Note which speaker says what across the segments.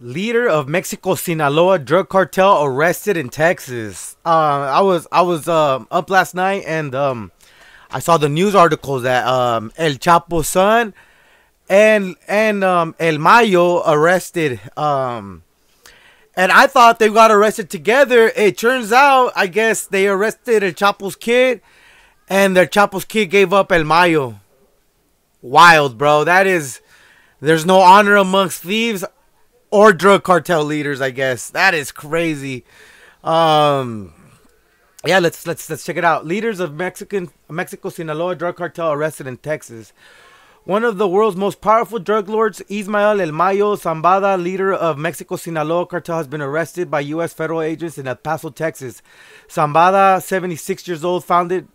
Speaker 1: Leader of Mexico Sinaloa drug cartel arrested in Texas. I was up last night and I saw the news articles that El Chapo's son and El Mayo arrested. And I thought they got arrested together. It turns out, I guess they arrested El Chapo's kid, and their Chapo's kid gave up El Mayo. Wild, bro. That is. There's no honor amongst thieves or drug cartel leaders, I guess. That is crazy. Um, yeah, let's check it out. Leaders of Mexico Sinaloa drug cartel arrested in Texas. One of the world's most powerful drug lords, Ismael El Mayo Zambada, leader of Mexico Sinaloa cartel, has been arrested by U.S. federal agents in El Paso, Texas. Zambada, 76 years old, founded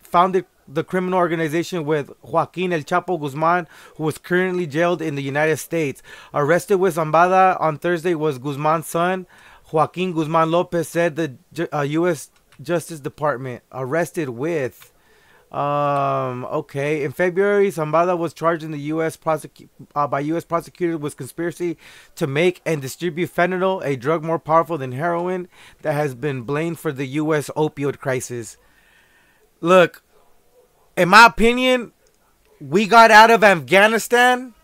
Speaker 1: the criminal organization with Joaquin El Chapo Guzman, who is currently jailed in the United States. Arrested with Zambada on Thursday was Guzman's son, Joaquin Guzman Lopez, said the U.S. Justice Department. Arrested with. Okay. In February, Zambada was charged in the by U.S. prosecutors with conspiracy to make and distribute fentanyl, a drug more powerful than heroin that has been blamed for the U.S. opioid crisis. Look, in my opinion, we got out of Afghanistan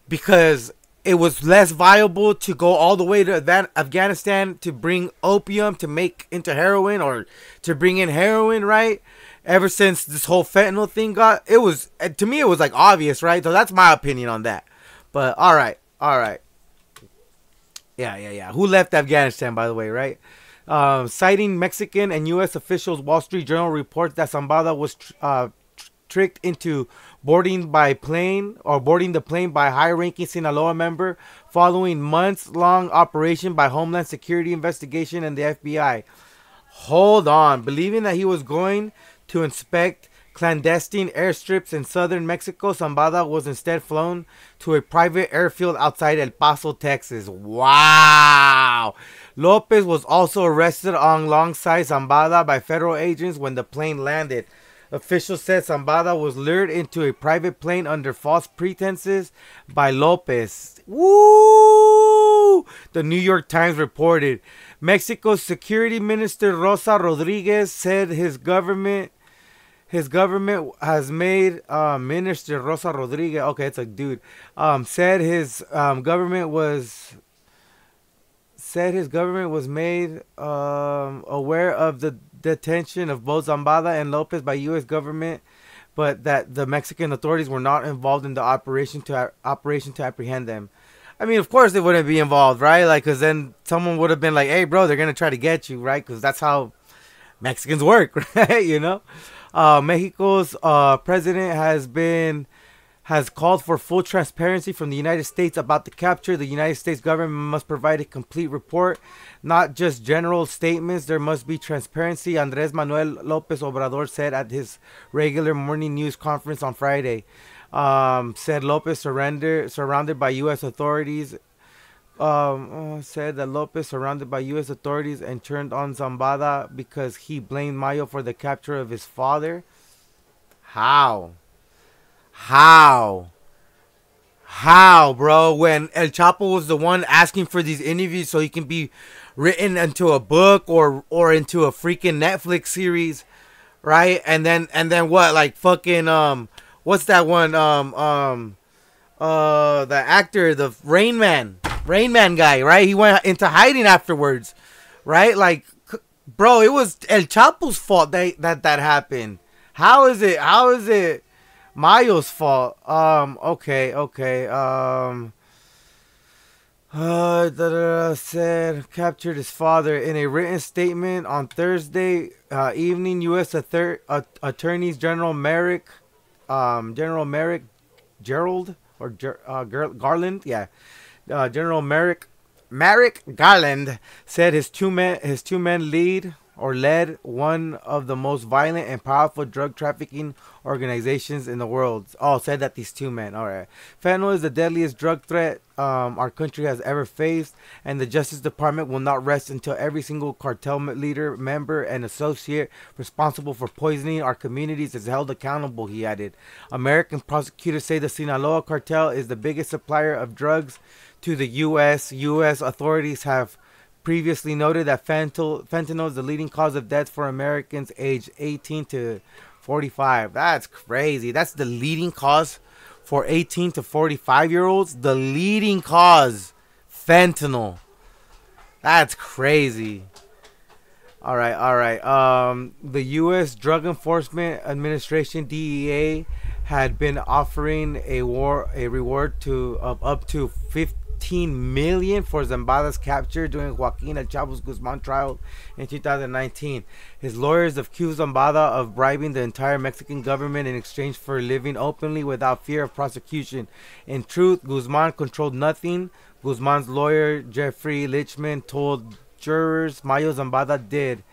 Speaker 1: because it was less viable to go all the way to Afghanistan to bring opium to make into heroin, or to bring in heroin, right? Ever since this whole fentanyl thing to me, it was like obvious, right? So that's my opinion on that. But all right. Yeah. Who left Afghanistan, by the way, right? Citing Mexican and U.S. officials, Wall Street Journal reports that Zambada was tricked into boarding the plane by a high-ranking Sinaloa member following months-long operation by Homeland Security investigation and the FBI. Hold on. Believing that he was going to inspect clandestine airstrips in southern Mexico, Zambada was instead flown to a private airfield outside El Paso, Texas. Wow. Lopez was also arrested alongside Zambada by federal agents when the plane landed. Officials said Zambada was lured into a private plane under false pretenses by Lopez. Woo! The New York Times reported. Mexico's Security Minister Rosa Rodriguez said his government has made Minister Rosa Rodriguez, okay, it's a dude, said his government was made aware of the detention of both Zambada and Lopez by U.S. government, but that the Mexican authorities were not involved in the operation to apprehend them. I mean, of course they wouldn't be involved, right? Like, because then someone would have been like, hey, bro, they're going to try to get you, right? Because that's how Mexicans work, right? You know? Mexico's president has called for full transparency from the United States about the capture. The United States government must provide a complete report, not just general statements. There must be transparency, Andrés Manuel López Obrador said at his regular morning news conference on Friday. Said Lopez surrounded by U.S. authorities. Said that Lopez surrounded by U.S. authorities and turned on Zambada because he blamed Mayo for the capture of his father. How, bro? When El Chapo was the one asking for these interviews so he can be written into a book or into a freaking Netflix series, right? And then what? Like fucking what's that one? The actor, the Rain Man guy, right? He went into hiding afterwards, right? Like, bro, it was El Chapo's fault that happened. How is it Mayo's fault? Okay. Said captured his father in a written statement on Thursday evening. U.S. Attorneys General Merrick Gerald or Garland, General Merrick Garland said his two men led one of the most violent and powerful drug trafficking organizations in the world. Oh, said that these two men. All right. Fentanyl is the deadliest drug threat our country has ever faced, and the Justice Department will not rest until every single cartel leader, member, and associate responsible for poisoning our communities is held accountable, he added. American prosecutors say the Sinaloa cartel is the biggest supplier of drugs to the U.S. U.S. authorities have previously noted that fentanyl is the leading cause of death for Americans aged 18 to 45. That's crazy. That's the leading cause for 18 to 45-year-olds. The leading cause, fentanyl. That's crazy. All right, all right. The U.S. Drug Enforcement Administration (DEA) had been offering a reward of up to 15 million for Zambada's capture during Joaquin El Chapo Guzman trial in 2019. His lawyers accused Zambada of bribing the entire Mexican government in exchange for living openly without fear of prosecution. In truth, Guzman controlled nothing. Guzman's lawyer, Jeffrey Lichman, told jurors Mayo Zambada did.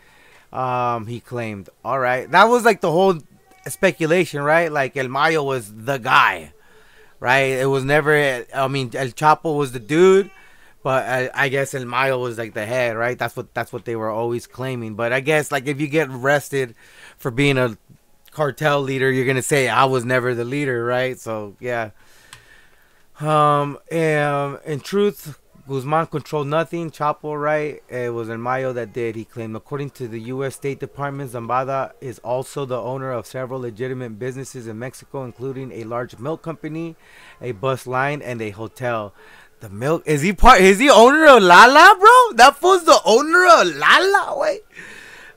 Speaker 1: He claimed. All right. That was like the whole speculation, right? Like El Mayo was the guy, right? It was never, I mean, El Chapo was the dude, but I guess El Mayo was like the head, right? That's what they were always claiming. But I guess like if you get arrested for being a cartel leader, you're going to say I was never the leader, right? So, yeah. And in truth, Guzman controlled nothing. Chapo, right? It was El Mayo that did, he claimed. According to the U.S. State Department, Zambada is also the owner of several legitimate businesses in Mexico, including a large milk company, a bus line, and a hotel. The milk, is he owner of Lala, bro? That fool's the owner of Lala, wait.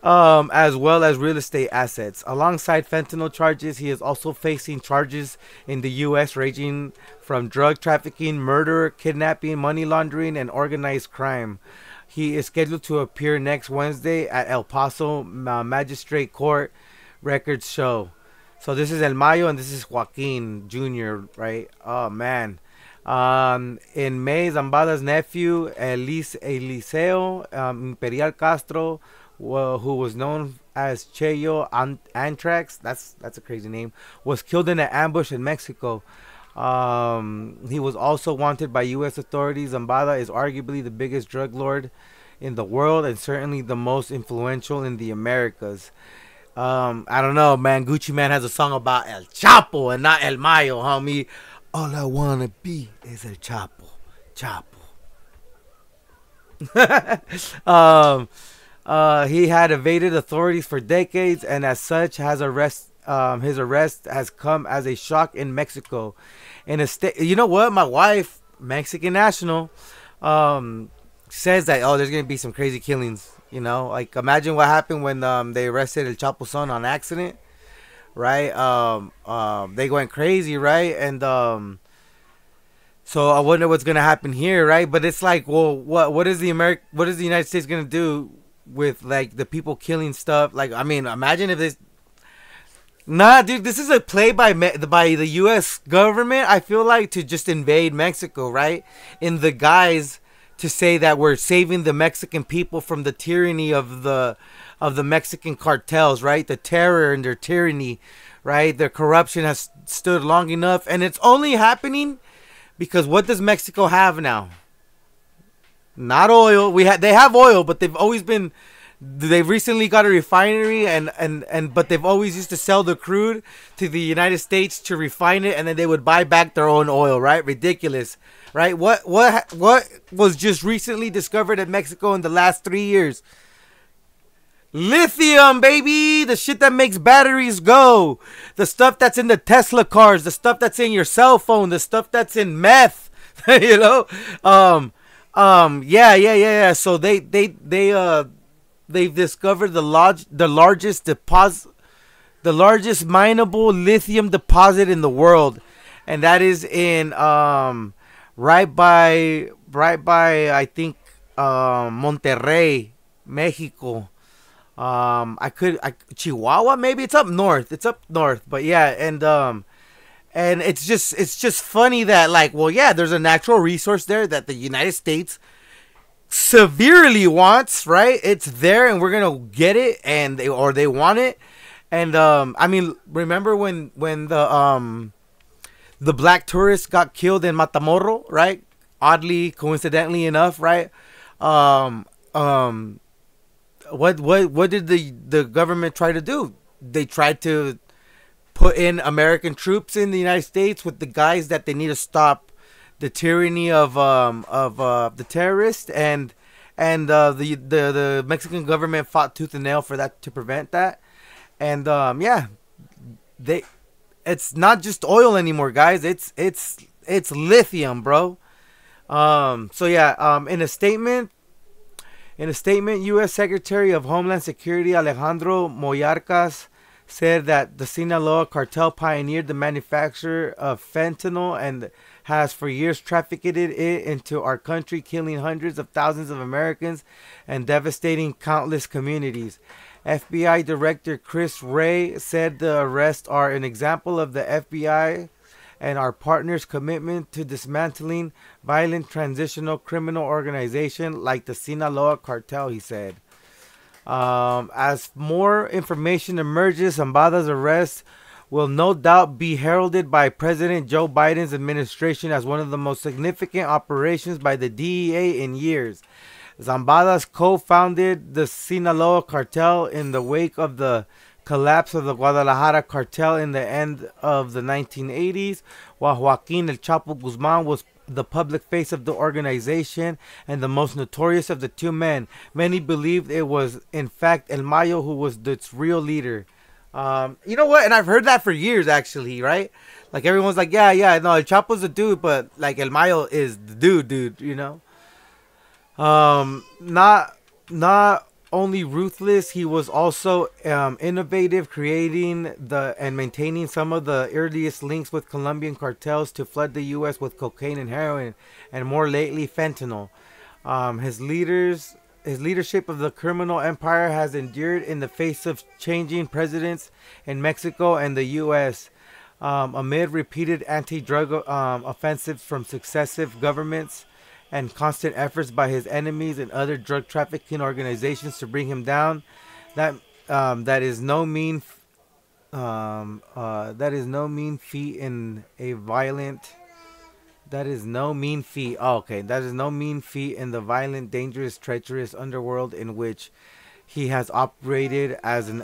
Speaker 1: As well as real estate assets. Alongside fentanyl charges, he is also facing charges in the U.S. ranging from drug trafficking, murder, kidnapping, money laundering, and organized crime. He is scheduled to appear next Wednesday at El Paso Magistrate Court, records show. So this is El Mayo and this is Joaquin Jr., right? Oh, man. In May, Zambada's nephew, Eliseo Imperial Castro, who was known as Cheyo Antrax, that's a crazy name, was killed in an ambush in Mexico. He was also wanted by U.S. authorities. Zambada is arguably the biggest drug lord in the world and certainly the most influential in the Americas. I don't know, man. Gucci Man has a song about El Chapo and not El Mayo, homie. All I wanna be is El Chapo. He had evaded authorities for decades, and as such, his arrest has come as a shock in Mexico. In a state, you know what? My wife, Mexican national, says that there's gonna be some crazy killings. You know, like imagine what happened when they arrested El Chapo's son on accident, right? They went crazy, right? And so I wonder what's gonna happen here, right? But it's like, well, what is the United States gonna do with like the people killing stuff? Like, I mean, imagine if this. Nah, dude, this is a play by the U.S. government. I feel like to just invade Mexico, right? In the guise to say that we're saving the Mexican people from the tyranny of the Mexican cartels, right? The terror and their tyranny, right? Their corruption has stood long enough, and it's only happening because what does Mexico have now? Not oil. They have oil, but they've recently got a refinery but they've always used to sell the crude to the United States to refine it, and then they would buy back their own oil, right? Ridiculous, right? What was just recently discovered in Mexico in the last 3 years? Lithium, baby, the shit that makes batteries go, the stuff that's in the Tesla cars, the stuff that's in your cell phone, the stuff that's in meth, you know. Yeah. So they've discovered the largest mineable lithium deposit in the world, and that is in right by I think Monterrey, Mexico. Chihuahua, maybe it's up north. But yeah, and it's just funny that, like, well, yeah, there's a natural resource there that the United States severely wants, right? It's there, and we're gonna get it, and they want it. And I mean, remember when the black tourist got killed in Matamoros, right? Oddly, coincidentally enough, right? What did the government try to do? They tried to put in American troops in the United States with the guys that they need to stop the tyranny of the terrorists, and the Mexican government fought tooth and nail for that, to prevent that. And yeah, they it's not just oil anymore, guys. It's lithium, bro. So yeah, in a statement, U.S. Secretary of Homeland Security Alejandro Mayorkas said that the Sinaloa cartel pioneered the manufacture of fentanyl and has for years trafficked it into our country, killing hundreds of thousands of Americans and devastating countless communities. FBI Director Chris Wray said the arrests are an example of the FBI and our partners' commitment to dismantling violent transitional criminal organization like the Sinaloa cartel, he said. As more information emerges, Zambada's arrest will no doubt be heralded by President Joe Biden's administration as one of the most significant operations by the DEA in years. Zambada's co-founded the Sinaloa cartel in the wake of the collapse of the Guadalajara cartel in the end of the 1980s, while Joaquin El Chapo Guzman was the public face of the organization and the most notorious of the two men. Many believed it was in fact El Mayo who was its real leader. You know what? And I've heard that for years, actually, right? Like, everyone's like, yeah, no, El Chapo's a dude, but like El Mayo is the dude, you know? Not only ruthless, he was also innovative, creating and maintaining some of the earliest links with Colombian cartels to flood the U.S. with cocaine and heroin, and more lately fentanyl. His leadership of the criminal empire has endured in the face of changing presidents in Mexico and the U.S. Amid repeated anti-drug offensives from successive governments and constant efforts by his enemies and other drug trafficking organizations to bring him down. That is no mean feat in a violent. That is no mean feat. Oh, okay, that is no mean feat in the violent, dangerous, treacherous underworld in which he has operated as an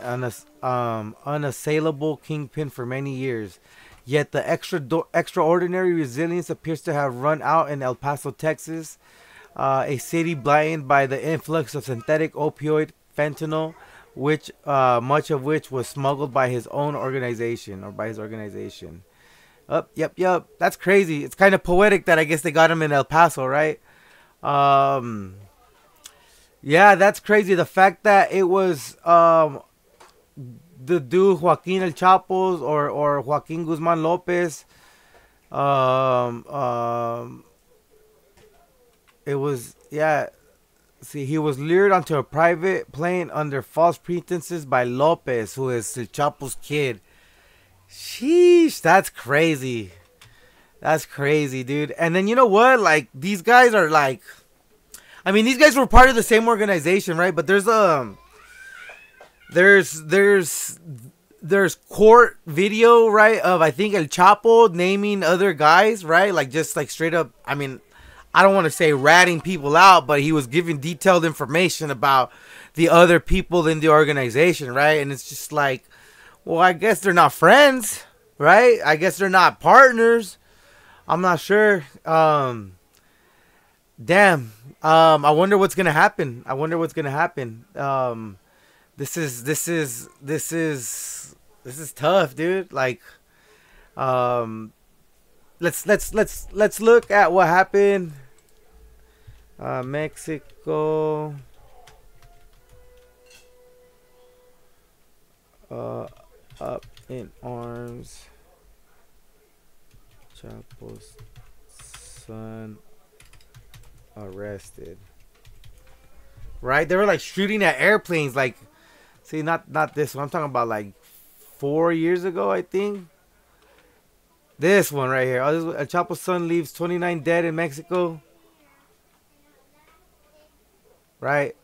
Speaker 1: unassailable kingpin for many years. Yet the extraordinary resilience appears to have run out in El Paso, Texas, a city blinded by the influx of synthetic opioid fentanyl, which much of which was smuggled by his own organization Yep. That's crazy. It's kind of poetic that I guess they got him in El Paso, right? Yeah, that's crazy. The fact that it was the dude Joaquin El Chapo's or Joaquin Guzman Lopez. It was, yeah. See, he was lured onto a private plane under false pretenses by Lopez, who is El Chapo's kid. Sheesh, that's crazy. That's crazy, dude. And then you know what? Like, these guys are like, I mean, these guys were part of the same organization, right? But there's court video, right, of I think El Chapo naming other guys, right? Like, just like straight up, I mean, I don't want to say ratting people out, but he was giving detailed information about the other people in the organization, right? And it's just like, well, I guess they're not friends, right? I guess they're not partners. I'm not sure. Damn. I wonder what's gonna happen. This is tough, dude. Like, let's look at what happened. Mexico. Up in arms. Chapo's son arrested. Right? They were like shooting at airplanes. Like, see, not this one. I'm talking about like 4 years ago, I think. This one right here. Oh, this, Chapo's son leaves 29 dead in Mexico. Right?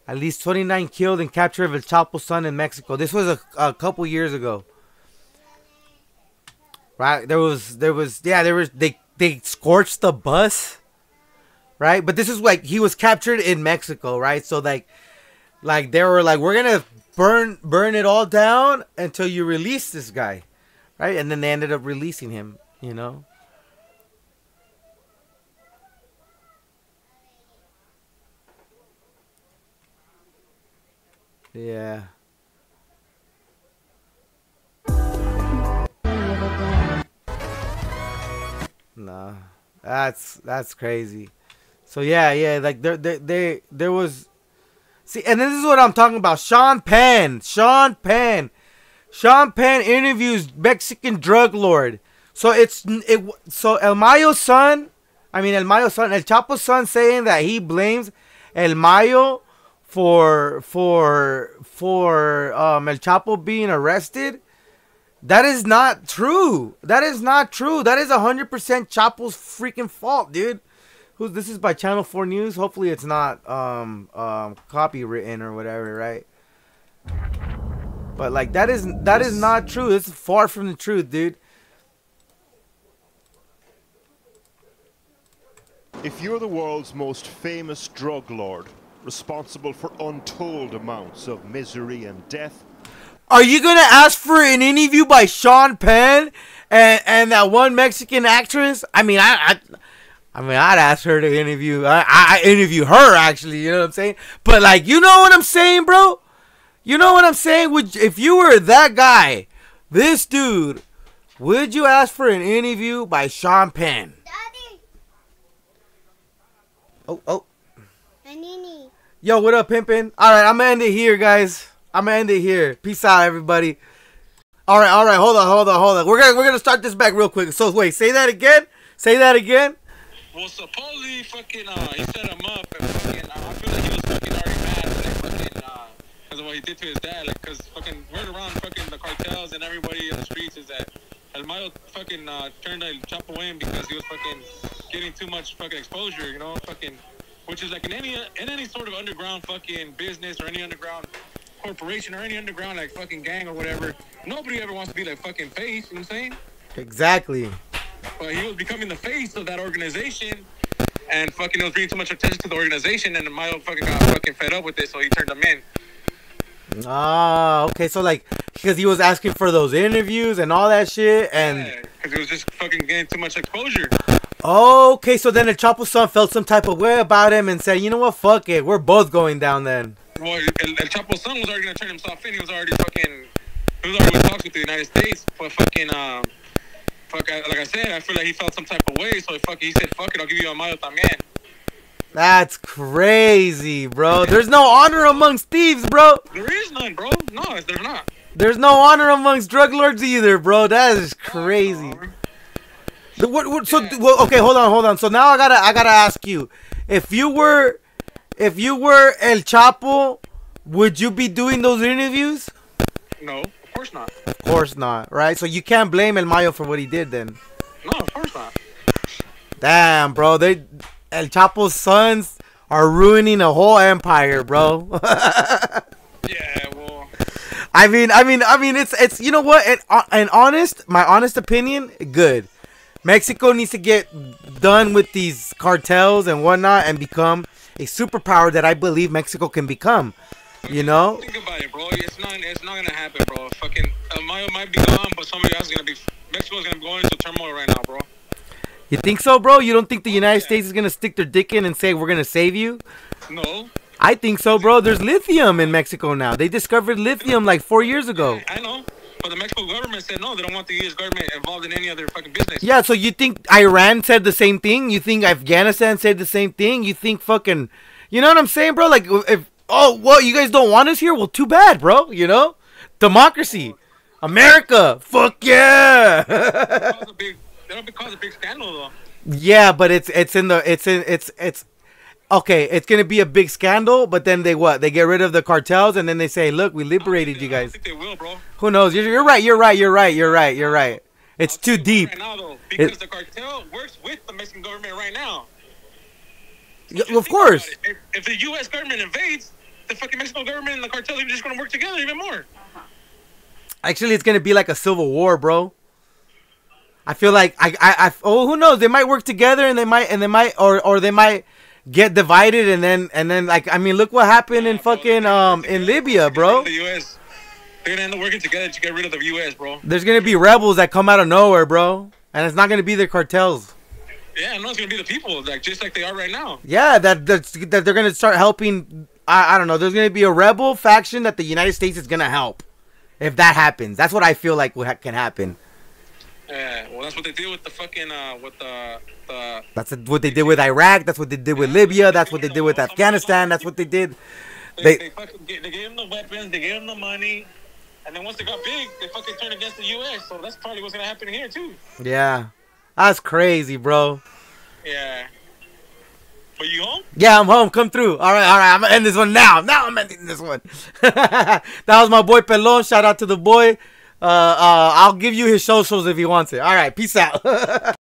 Speaker 1: At least 29 killed in capture of El Chapo's son in Mexico. This was a couple years ago. Right? They scorched the bus. Right? But this is like, he was captured in Mexico, right? So like they were like, we're going to burn it all down until you release this guy. Right? And then they ended up releasing him, you know? Yeah. Nah, that's crazy. So yeah, like there was. See, and this is what I'm talking about. Sean Penn interviews Mexican drug lord. So so El Mayo's son, El Chapo's son, saying that he blames El Mayo for El Chapo being arrested. That is not true. That is 100% Chapo's freaking fault, dude. This is by Channel 4 News. Hopefully it's not copywritten or whatever, right? But like that is not true. It's far from the truth, dude.
Speaker 2: If you're the world's most famous drug lord, responsible for untold amounts of misery and death,
Speaker 1: are you gonna ask for an interview by Sean Penn and that one Mexican actress? I'd ask her to interview. I interview her, actually. You know what I'm saying? But like, you know what I'm saying, bro? You know what I'm saying? If you were that guy, this dude, would you ask for an interview by Sean Penn?
Speaker 3: Daddy.
Speaker 1: Oh.
Speaker 3: Nini.
Speaker 1: Yo, what up, pimpin'? All right, I'm gonna end it here, guys. I'm gonna end it here. Peace out, everybody. All right. Hold on. We're gonna start this back real quick. So wait, say that again.
Speaker 4: Well, supposedly, fucking, he set him up, and fucking, I feel like he was fucking already mad, like, fucking, because of what he did to his dad, like, because fucking, word around fucking the cartels and everybody in the streets is that El Mayo fucking, turned El Chapo in because he was fucking getting too much fucking exposure, you know, fucking, which is like in any sort of underground fucking business or any underground corporation or any underground, like, fucking gang or whatever, nobody ever wants to be, like, fucking face, you know what I'm saying?
Speaker 1: Exactly.
Speaker 4: But he was becoming the face of that organization, and fucking it was bringing too much attention to the organization, and Mayo fucking got fucking fed up with it, so he turned him in.
Speaker 1: Ah, okay. So like, because he was asking for those interviews and all that shit, and
Speaker 4: because he was just fucking getting too much exposure.
Speaker 1: Okay, so then the Chapo's son felt some type of way about him and said, you know what, fuck it, we're both going down then.
Speaker 4: Well, El Chapo's son was already gonna turn himself in. He was already in talks with the United States, but fucking like I said, I feel like he felt some type of way, so he said, fuck it, I'll give you a Mayo también.
Speaker 1: That's crazy, bro. There's no honor amongst thieves, bro.
Speaker 4: There is none, bro. No, there's not.
Speaker 1: There's no honor amongst drug lords either, bro. That is crazy. Okay, hold on. So now I gotta ask you, if you were El Chapo, would you be doing those interviews?
Speaker 4: No, of course not.
Speaker 1: Of course not, right? So you can't blame El Mayo for what he did then.
Speaker 4: No, of course not.
Speaker 1: Damn, bro. El Chapo's sons are ruining a whole empire, bro.
Speaker 4: Yeah, well.
Speaker 1: I mean, it's you know what? My honest opinion, good. Mexico needs to get done with these cartels and whatnot and become a superpower that I believe Mexico can become. You know?
Speaker 4: Think about it, bro. It's not gonna happen, bro. Fucking Mayo might be gone, but somebody else is gonna be. Mexico's gonna be going into turmoil right now, bro.
Speaker 1: You think so, bro? You don't think the United States is gonna stick their dick in and say we're gonna save you?
Speaker 4: No.
Speaker 1: I think so, bro. There's lithium in Mexico now. They discovered lithium like 4 years ago.
Speaker 4: I know. But the Mexican government said no, they don't want the U.S. government involved in any other fucking business.
Speaker 1: Yeah, so you think Iran said the same thing? You think Afghanistan said the same thing? You think fucking... You know what I'm saying, bro? Like, you guys don't want us here? Well, too bad, bro. You know? Democracy. America. Fuck yeah.
Speaker 4: That'll cause a big scandal, though.
Speaker 1: Yeah, but it's okay, it's gonna be a big scandal, but then they get rid of the cartels and then they say, look, we liberated you guys.
Speaker 4: I think they will, bro.
Speaker 1: Who knows? You're right. It's too deep.
Speaker 4: Right now, though, because the cartel works with the Mexican government right now.
Speaker 1: So of course.
Speaker 4: If the U.S. government invades, the fucking Mexican government and the cartel are just gonna work together even more.
Speaker 1: Actually, it's gonna be like a civil war, bro. I feel like who knows? They might work together and they might or they might get divided and then like, I mean, look what happened in fucking in Libya, bro.
Speaker 4: The U.S. They're gonna end up working together to get rid of the U.S., bro.
Speaker 1: There's gonna be rebels that come out of nowhere, bro, and it's not gonna be the cartels.
Speaker 4: Yeah, no, it's gonna be the people, like just like they are right now.
Speaker 1: Yeah, that they're gonna start helping I don't know. There's gonna be a rebel faction that the United States is gonna help. If that happens, that's what I feel like can happen.
Speaker 4: Yeah, well, that's what they did with the fucking
Speaker 1: That's what they did with Iraq. That's what they did with Libya. That's what they did with Afghanistan. That's what they did.
Speaker 4: They gave them the weapons. They gave them the money. And then once they got big, they fucking turned against the U.S. So that's probably what's gonna happen here too.
Speaker 1: Yeah, that's crazy, bro.
Speaker 4: Yeah. But you home?
Speaker 1: Yeah, I'm home. Come through. All right. I'm gonna end this one now. Now I'm ending this one. That was my boy Pelon. Shout out to the boy. I'll give you his socials if he wants it. All right. Peace out.